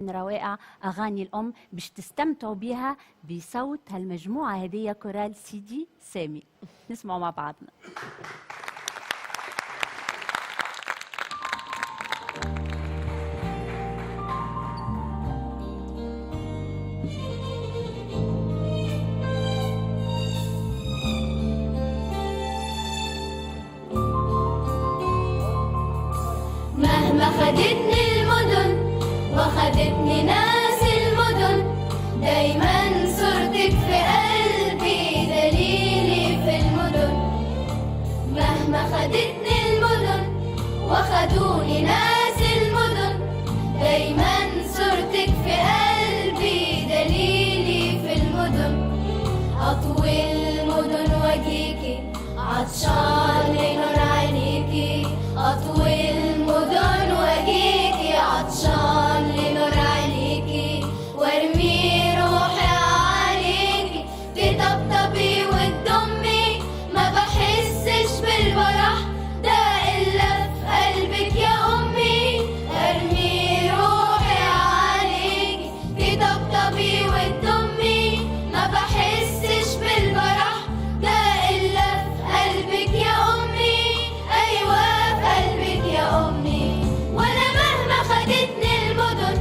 روائع أغاني الأم باش تستمتعوا بها بصوت هالمجموعة هذه كورال سيدي سامي. نسمعوا مع بعضنا. مهما خدتني المدن وخدتني ناس المدن، دايما صورتك في قلبي دليلي في المدن. مهما خدتني المدن وخدوني ناس المدن، دايما صورتك في قلبي دليلي في المدن. أطوي المدن واجيكي عطشان لنور عينيكي، أطوي المدن واجيكي عطشان لنور عينيكي، وارمي روحي عليكي تطبطبي وتضمي، ما بحسش بالفرح ده إلا في قلبك يا أمي. ارمي روحي عليكي تطبطبي وتضمي، ما بحسش بالفرح ده إلا في قلبك يا أمي. أيوة في قلبك يا أمي. وأنا مهما خدتني المدن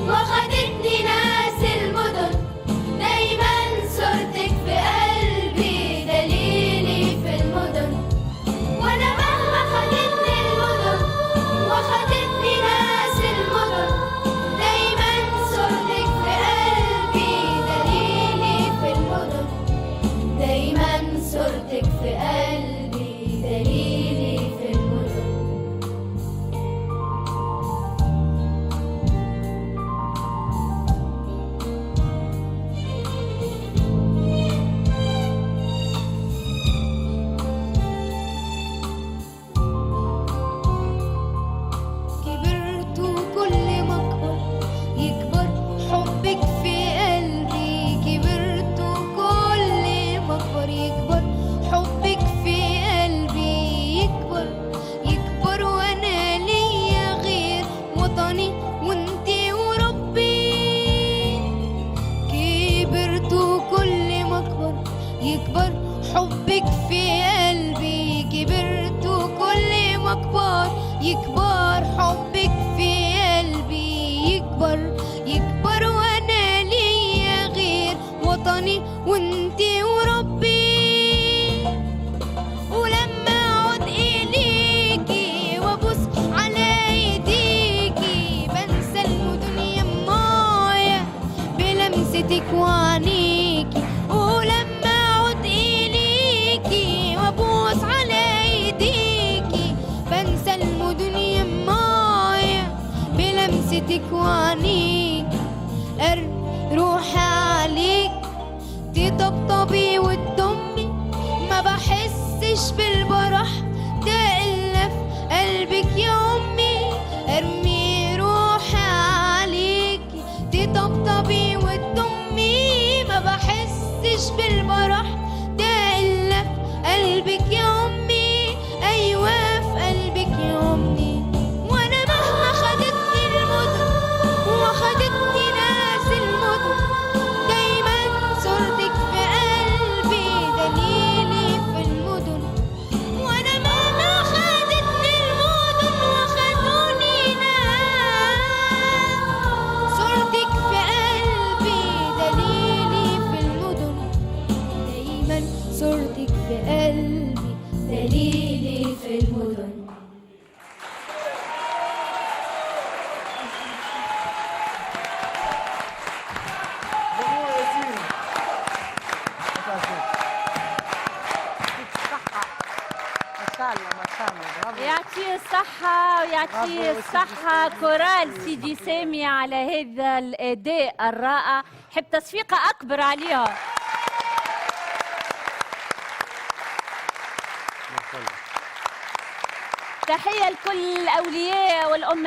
وخدتني ناس المدن، دايما صورتك في قلبي دليلي في المدن. وأنا مهما خدتني المدن وخدتني ناس المدن، دايما صورتك في قلبي دليلي في المدن. دايما صورتك في قلبي دليلي في المدن. كبرت وكل ما اكبر يكبر حبك في قلبي، كبرت وكل ما اكبر يكبر حبك في قلبي، يكبر يكبر وانا ليا غير وطني وانتي وربي. كبرت وكل ما اكبر يكبر حبك في قلبي، كبرت وكل ما اكبر يكبر حبك في قلبي، يكبر يكبر وانا ليا غير وطني وانتي وربي. ولما اقعد اليكي وابص على ايديكي، بنسى المدن يمايا بلمستك وعينيكي. ولما اقعد اليكي وابص على ايديكي، بنسى المدن يمايا بلمستك وعينيكي. روحي عليك تطبطبي وتضمي، ما بحسش بالفرح ده إلا في قلبك يا أمي. ارمي روحي عليكي تطبطبي وتضمي، ما بحسش بالفرح ده إلا في قلبك يا أمي. أيوة في قلبك يا أمي. وأنا مهما خدتني المدن وخدتني ناس المدن، دايما صورتك في قلبي دليلي في المدن. وأنا مهما خدتني المدن وخدوني ناس، صورتك في قلبي دليلي في المدن. دايما صورتك في قلبي دليلي في المدن. يعطيه الصحة ويعطيه الصحة كورال سيدي سامي على هذا الأداء الرائع. حب تصفيقة أكبر عليها. تحية لكل الأولياء والأم.